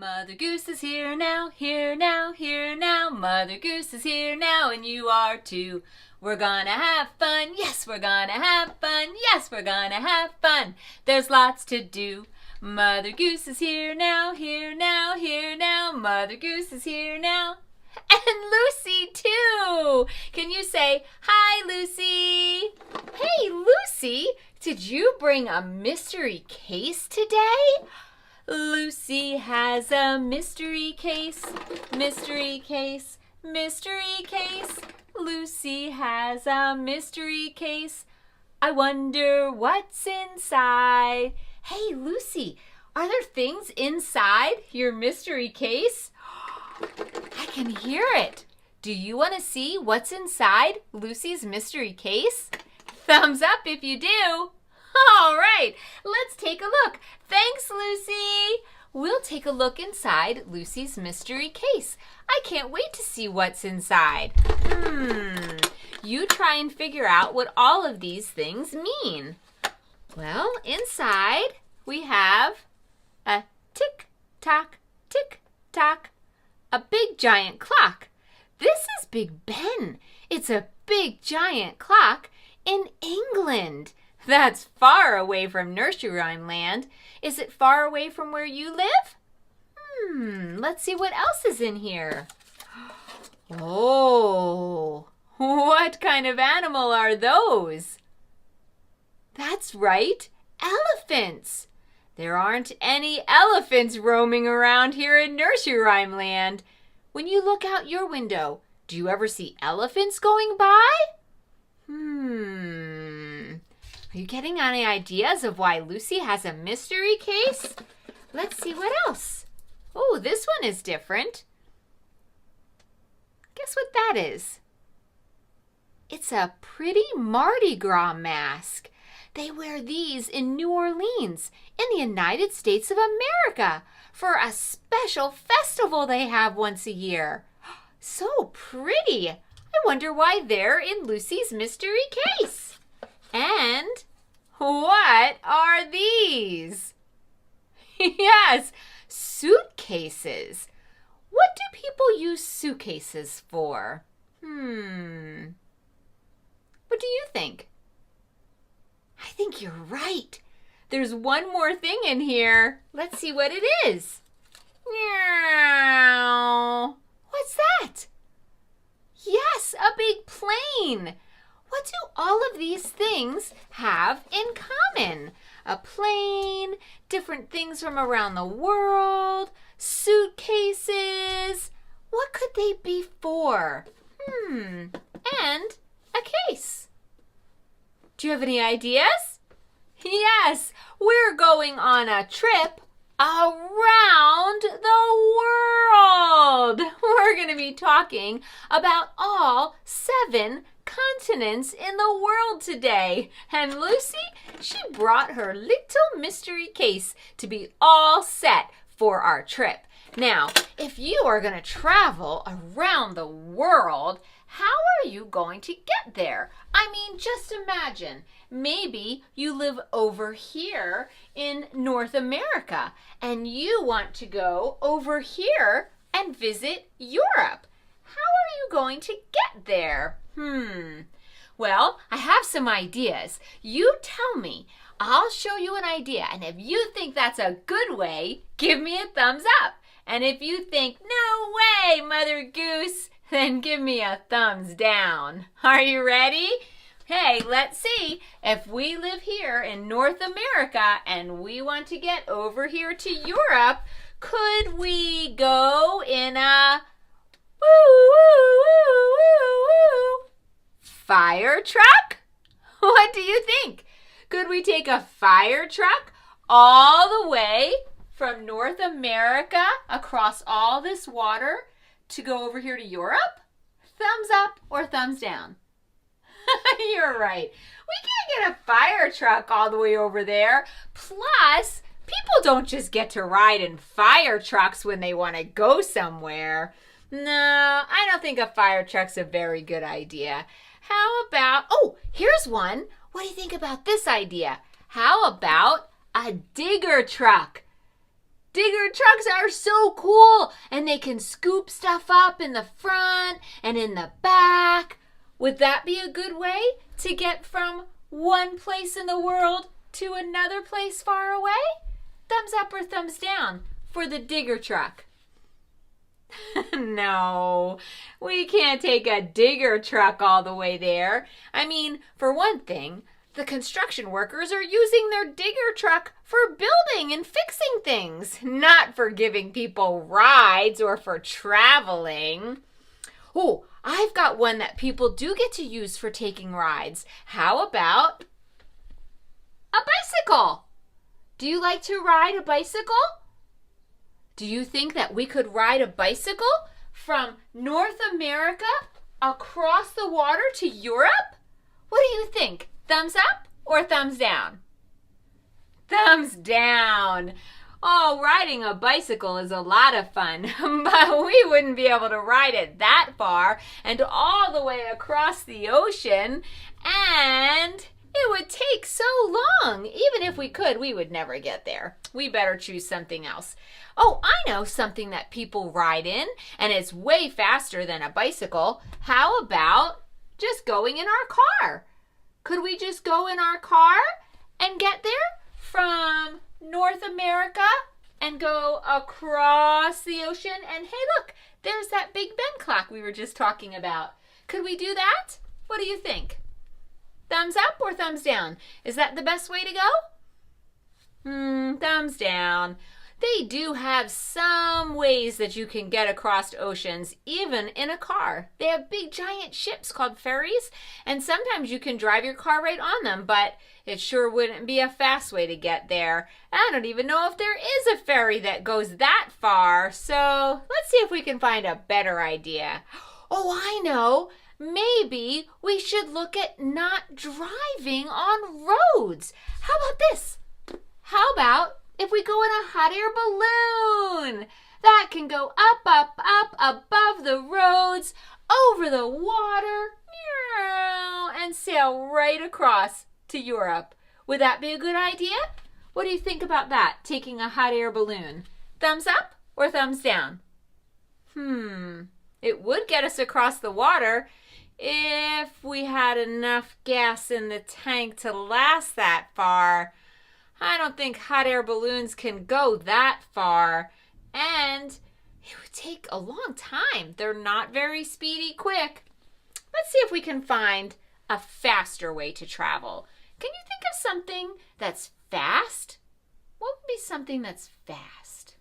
Mother Goose is here now, here now, here now. Mother Goose is here now, and you are too. We're gonna have fun, yes, we're gonna have fun, yes, we're gonna have fun. There's lots to do. Mother Goose is here now, here now, here now. Mother Goose is here now. And Lucy, too. Can you say, hi, Lucy? Hey, Lucy, did you bring a mystery case today? Lucy has a mystery case, mystery case, mystery case. Lucy has a mystery case. I wonder what's inside. Hey, Lucy, are there things inside your mystery case? I can hear it. Do you want to see what's inside Lucy's mystery case? Thumbs up if you do. All right, let's take a look. Thanks, Lucy. We'll take a look inside Lucy's mystery case. I can't wait to see what's inside. You try and figure out what all of these things mean. Well, inside we have a tick-tock, tick-tock, a big giant clock. This is Big Ben. It's a big giant clock in England. That's far away from nursery rhyme land. Is it far away from where you live? Let's see what else is in here. Oh, what kind of animal are those? That's right, elephants. There aren't any elephants roaming around here in nursery rhyme land. When you look out your window, do you ever see elephants going by? Are you getting any ideas of why Lucy has a mystery case? Let's see what else. Oh, this one is different. Guess what that is? It's a pretty Mardi Gras mask. They wear these in New Orleans, in the United States of America, for a special festival they have once a year. So pretty. I wonder why they're in Lucy's mystery case. And what are these? Yes, suitcases. What do people use suitcases for? What do you think? I think you're right. There's one more thing in here. Let's see what it is. Meow. What's that? Yes, a big plane. What do all of these things have in common? A plane, different things from around the world, suitcases. What could they be for? And a case. Do you have any ideas? Yes, we're going on a trip around the world. We're going to be talking about all 7 continents in the world today. And Lucy, she brought her little mystery case to be all set for our trip. Now, if you are going to travel around the world, how are you going to get there? I mean, just imagine, maybe you live over here in North America and you want to go over here and visit Europe. How are you going to get there? Well, I have some ideas. You tell me. I'll show you an idea, and if you think that's a good way, give me a thumbs up. And if you think, no way, Mother Goose, then give me a thumbs down. Are you ready? Hey, let's see. If we live here in North America and we want to get over here to Europe, could we go in a fire truck? What do you think? Could we take a fire truck all the way from North America across all this water to go over here to Europe? Thumbs up or thumbs down? You're right. We can't get a fire truck all the way over there. Plus, people don't just get to ride in fire trucks when they want to go somewhere. No, I don't think a fire truck's a very good idea. How about, here's one. What do you think about this idea? How about a digger truck? Digger trucks are so cool, and they can scoop stuff up in the front and in the back. Would that be a good way to get from one place in the world to another place far away? Thumbs up or thumbs down for the digger truck? No, we can't take a digger truck all the way there. I mean, for one thing, the construction workers are using their digger truck for building and fixing things, not for giving people rides or for traveling. Oh, I've got one that people do get to use for taking rides. How about a bicycle? Do you like to ride a bicycle? Do you think that we could ride a bicycle from North America across the water to Europe? What do you think? Thumbs up or thumbs down? Thumbs down. Oh, riding a bicycle is a lot of fun, but we wouldn't be able to ride it that far and all the way across the ocean, and it would take so long. Even if we could, we would never get there. We better choose something else. Oh, I know something that people ride in, and it's way faster than a bicycle. How about just going in our car? Could we just go in our car and get there from North America and go across the ocean? And hey, look, there's that Big Ben clock we were just talking about. Could we do that? What do you think? Thumbs up or thumbs down? Is that the best way to go? Thumbs down. They do have some ways that you can get across oceans, even in a car. They have big giant ships called ferries, and sometimes you can drive your car right on them, but it sure wouldn't be a fast way to get there. I don't even know if there is a ferry that goes that far, so let's see if we can find a better idea. Oh, I know. Maybe we should look at not driving on roads. How about this? How about if we go in a hot air balloon that can go up, up, up above the roads, over the water, and sail right across to Europe? Would that be a good idea? What do you think about that, taking a hot air balloon? Thumbs up or thumbs down? It would get us across the water if we had enough gas in the tank to last that far. I don't think hot air balloons can go that far, and it would take a long time. They're not very speedy quick. Let's see if we can find a faster way to travel. Can you think of something that's fast? What would be something that's fast?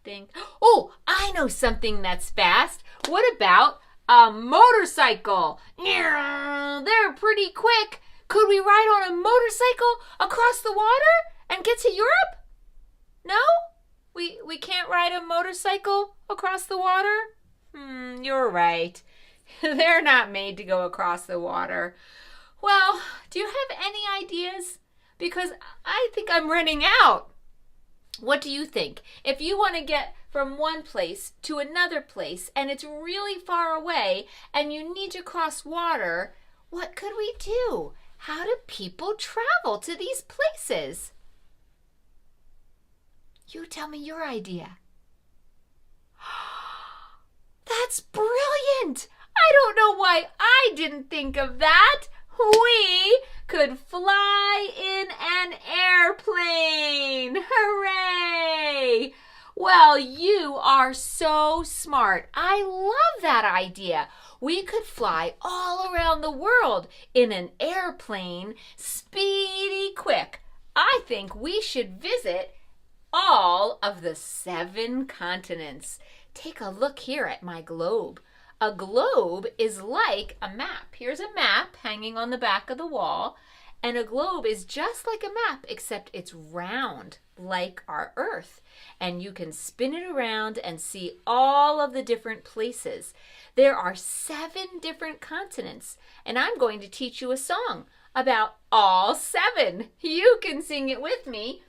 Think. Oh, I know something that's fast. What about a motorcycle? They're pretty quick. Could we ride on a motorcycle across the water and get to Europe? No? We can't ride a motorcycle across the water? You're right. They're not made to go across the water. Well, do you have any ideas? Because I think I'm running out. What do you think? If you want to get from one place to another place and it's really far away and you need to cross water, what could we do? How do people travel to these places? You tell me your idea. That's brilliant! I don't know why I didn't think of that. We could fly in an airplane. Hooray! Well, you are so smart. I love that idea. We could fly all around the world in an airplane, speedy quick. I think we should visit all of the 7 continents. Take a look here at my globe. A globe is like a map. Here's a map hanging on the back of the wall, and a globe is just like a map, except it's round, like our Earth. And you can spin it around and see all of the different places. There are 7 different continents, and I'm going to teach you a song about all 7. You can sing it with me,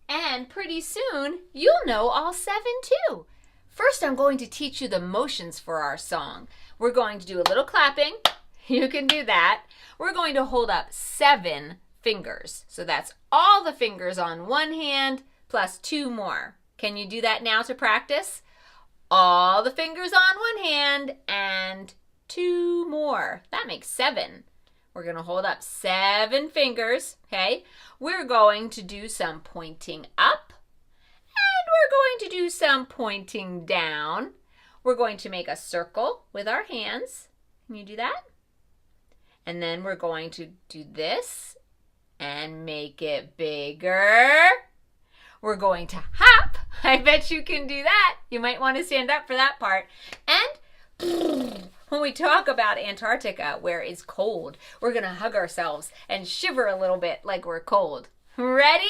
and pretty soon you'll know all 7 too. First, I'm going to teach you the motions for our song. We're going to do a little clapping. You can do that. We're going to hold up 7 fingers. So that's all the fingers on one hand plus 2 more. Can you do that now to practice? All the fingers on one hand and 2 more. That makes 7. We're going to hold up 7 fingers, okay? We're going to do some pointing up, and we're going to do some pointing down. We're going to make a circle with our hands. Can you do that? And then we're going to do this and make it bigger. We're going to hop. I bet you can do that. You might want to stand up for that part. And when we talk about Antarctica, where it's cold, we're going to hug ourselves and shiver a little bit like we're cold. Ready?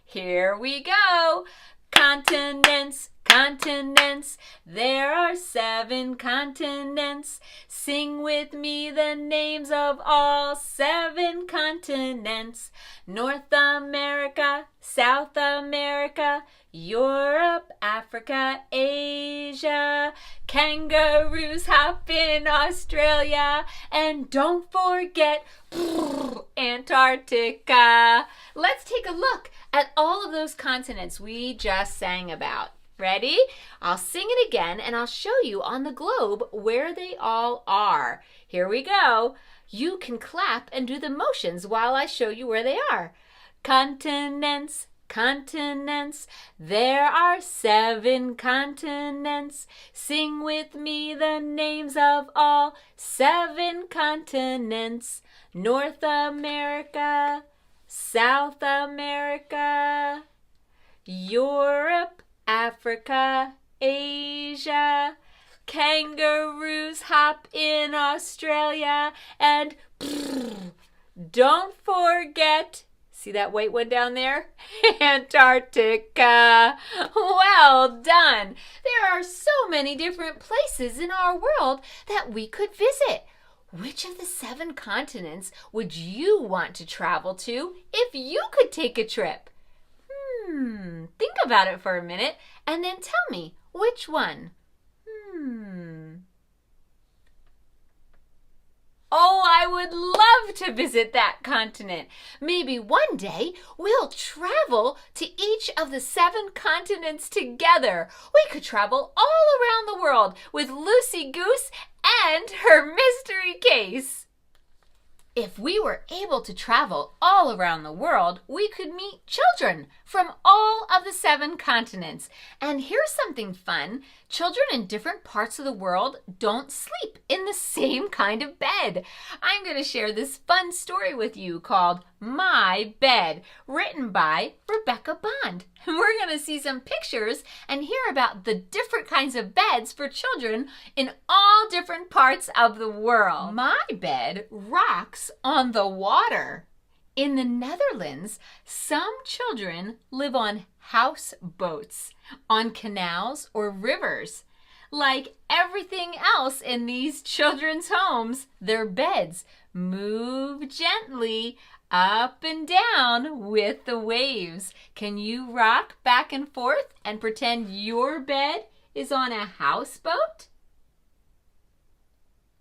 Here we go. Continents, continents, there are 7 continents. Sing with me the names of all 7 continents. North America, South America, Europe, Africa, Asia. Kangaroos hop in Australia. And don't forget Antarctica. Let's take a look at all of those continents we just sang about. Ready? I'll sing it again and I'll show you on the globe where they all are. Here we go. You can clap and do the motions while I show you where they are. Continents, continents, there are 7 continents. Sing with me the names of all 7 continents. North America, South America, Europe, Africa, Asia. Kangaroos hop in Australia. And don't forget, see that white one down there? Antarctica. Well done. There are so many different places in our world that we could visit. Which of the 7 continents would you want to travel to if you could take a trip? Think about it for a minute and then tell me which one. Oh, I would love to visit that continent. Maybe one day we'll travel to each of the 7 continents together. We could travel all around the world with Lucy Goose and her mystery case. If we were able to travel all around the world, we could meet children from all of the 7 continents. And here's something fun. Children in different parts of the world don't sleep in the same kind of bed. I'm going to share this fun story with you called My Bed, written by Rebecca Bond. We're going to see some pictures and hear about the different kinds of beds for children in all different parts of the world. My bed rocks on the water. In the Netherlands, some children live on houseboats, on canals or rivers. Like everything else in these children's homes, their beds move gently up and down with the waves. Can you rock back and forth and pretend your bed is on a houseboat?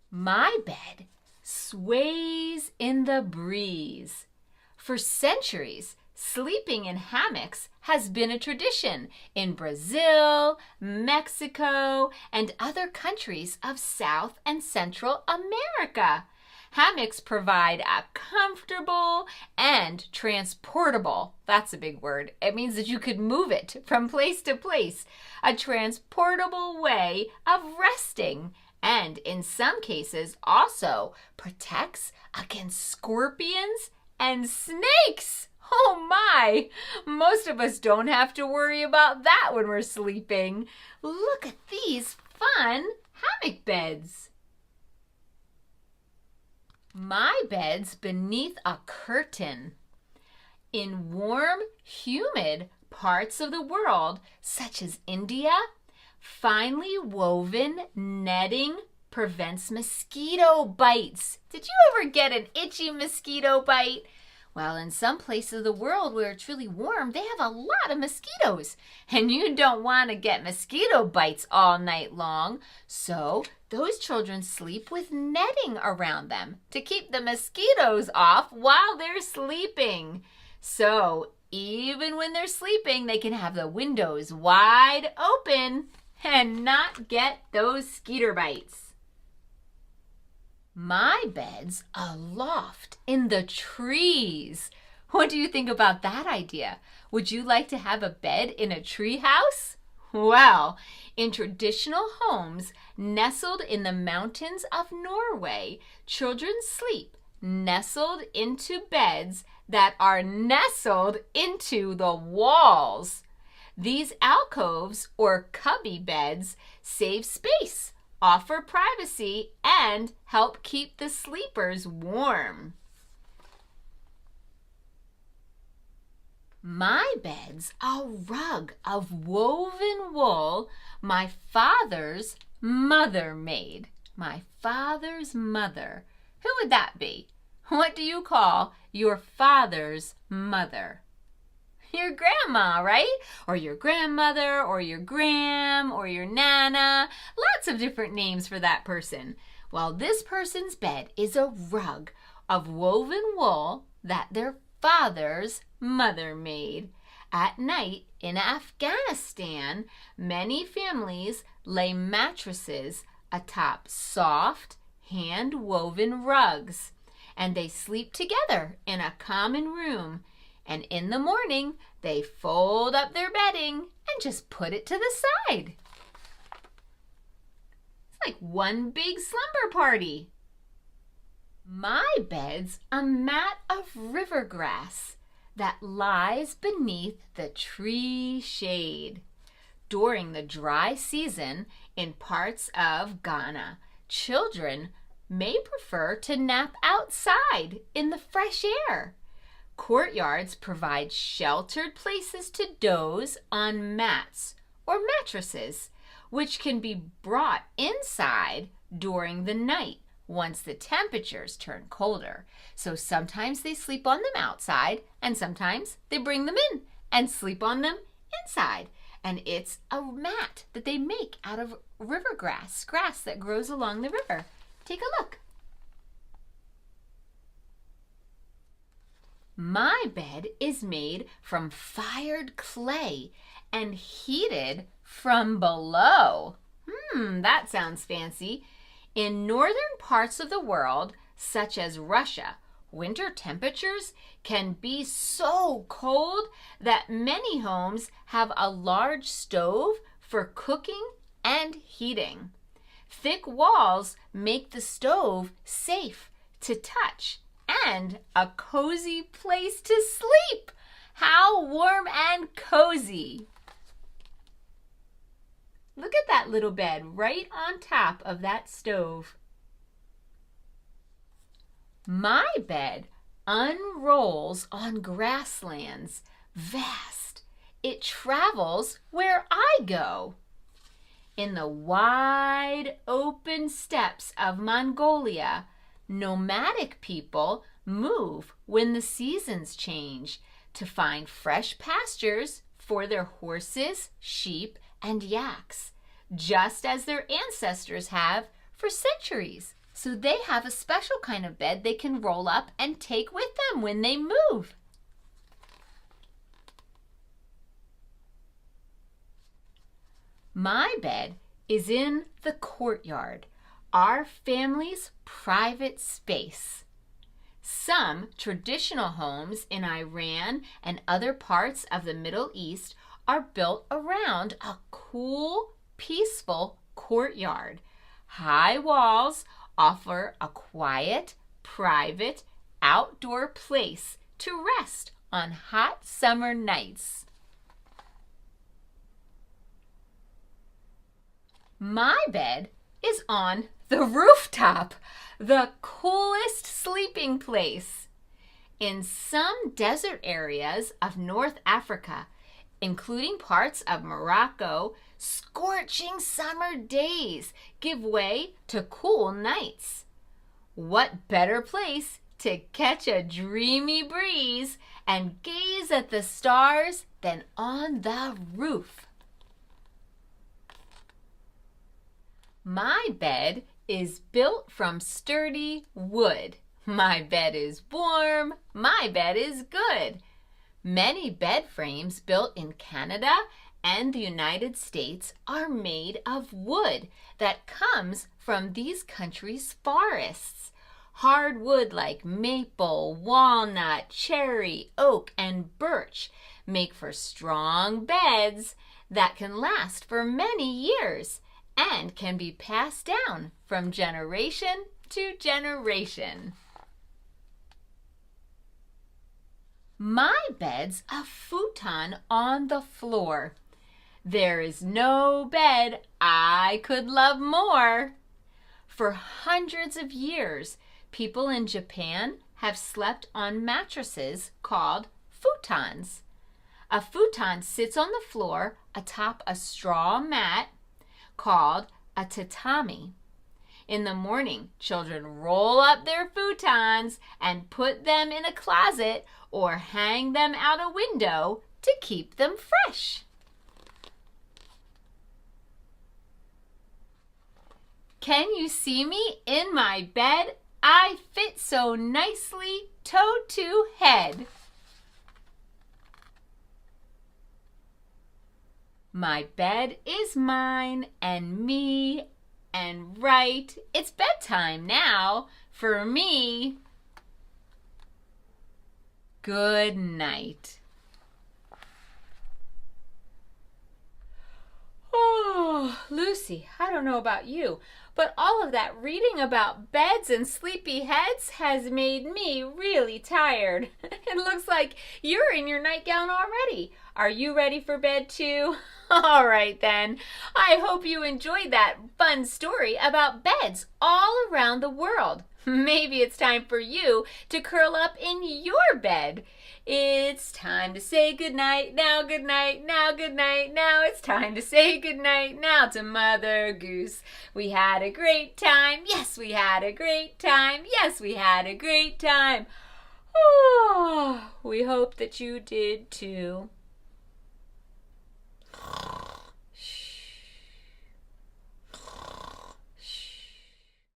My bed sways in the breeze. For centuries, sleeping in hammocks has been a tradition in Brazil, Mexico, and other countries of South and Central America. Hammocks provide a comfortable and transportable, that's a big word. It means that you could move it from place to place, a transportable way of resting. And in some cases also protects against scorpions and snakes. Oh my! Most of us don't have to worry about that when we're sleeping. Look at these fun hammock beds. My bed's beneath a curtain. In warm, humid parts of the world, such as India, finely woven netting prevents mosquito bites. Did you ever get an itchy mosquito bite? Well, in some places of the world where it's really warm, they have a lot of mosquitoes. And you don't want to get mosquito bites all night long. So those children sleep with netting around them to keep the mosquitoes off while they're sleeping. So even when they're sleeping, they can have the windows wide open and not get those skeeter bites. My bed's aloft in the trees. What do you think about that idea? Would you like to have a bed in a tree house? Well, in traditional homes nestled in the mountains of Norway, children sleep nestled into beds that are nestled into the walls. These alcoves or cubby beds save space, offer privacy, and help keep the sleepers warm. My bed's a rug of woven wool my father's mother made. My father's mother. Who would that be? What do you call your father's mother? Your grandma, right? Or your grandmother, or your gram, or your nana. Lots of different names for that person. Well, this person's bed is a rug of woven wool that their father's mother made. At night in Afghanistan, many families lay mattresses atop soft, hand-woven rugs, and they sleep together in a common room. And in the morning, they fold up their bedding and just put it to the side. It's like one big slumber party. My bed's a mat of river grass that lies beneath the tree shade. During the dry season in parts of Ghana, children may prefer to nap outside in the fresh air. Courtyards provide sheltered places to doze on mats or mattresses, which can be brought inside during the night once the temperatures turn colder. So sometimes they sleep on them outside, and sometimes they bring them in and sleep on them inside. And it's a mat that they make out of river grass that grows along the river. Take a look. My bed is made from fired clay and heated from below. That sounds fancy. In northern parts of the world, such as Russia, winter temperatures can be so cold that many homes have a large stove for cooking and heating. Thick walls make the stove safe to touch and a cozy place to sleep. How warm and cozy. Look at that little bed right on top of that stove. My bed unrolls on grasslands vast. It travels where I go. In the wide open steppes of Mongolia, nomadic people move when the seasons change to find fresh pastures for their horses, sheep, and yaks, just as their ancestors have for centuries. So they have a special kind of bed they can roll up and take with them when they move. My bed is in the courtyard, our family's private space. Some traditional homes in Iran and other parts of the Middle East are built around a cool, peaceful courtyard. High walls offer a quiet, private, outdoor place to rest on hot summer nights. My bed is on the rooftop, the coolest sleeping place. In some desert areas of North Africa, including parts of Morocco, scorching summer days give way to cool nights. What better place to catch a dreamy breeze and gaze at the stars, then on the roof. My bed is built from sturdy wood. My bed is warm. My bed is good. Many bed frames built in Canada and the United States are made of wood that comes from these countries' forests. Hardwood like maple, walnut, cherry, oak, and birch make for strong beds that can last for many years and can be passed down from generation to generation. My bed's a futon on the floor. There is no bed I could love more. For hundreds of years, people in Japan have slept on mattresses called futons. A futon sits on the floor atop a straw mat called a tatami. In the morning, children roll up their futons and put them in a closet or hang them out a window to keep them fresh. Can you see me in my bed? I fit so nicely toe to head. My bed is mine and me and right. It's bedtime now for me. Good night. Oh, Lucy, I don't know about you, but all of that reading about beds and sleepy heads has made me really tired. It looks like you're in your nightgown already. Are you ready for bed too? All right then. I hope you enjoyed that fun story about beds all around the world. Maybe it's time for you to curl up in your bed. It's time to say goodnight now, goodnight now, goodnight now. It's time to say goodnight now to Mother Goose. We had a great time. Yes, we had a great time. Yes, we had a great time. Oh, we hope that you did too.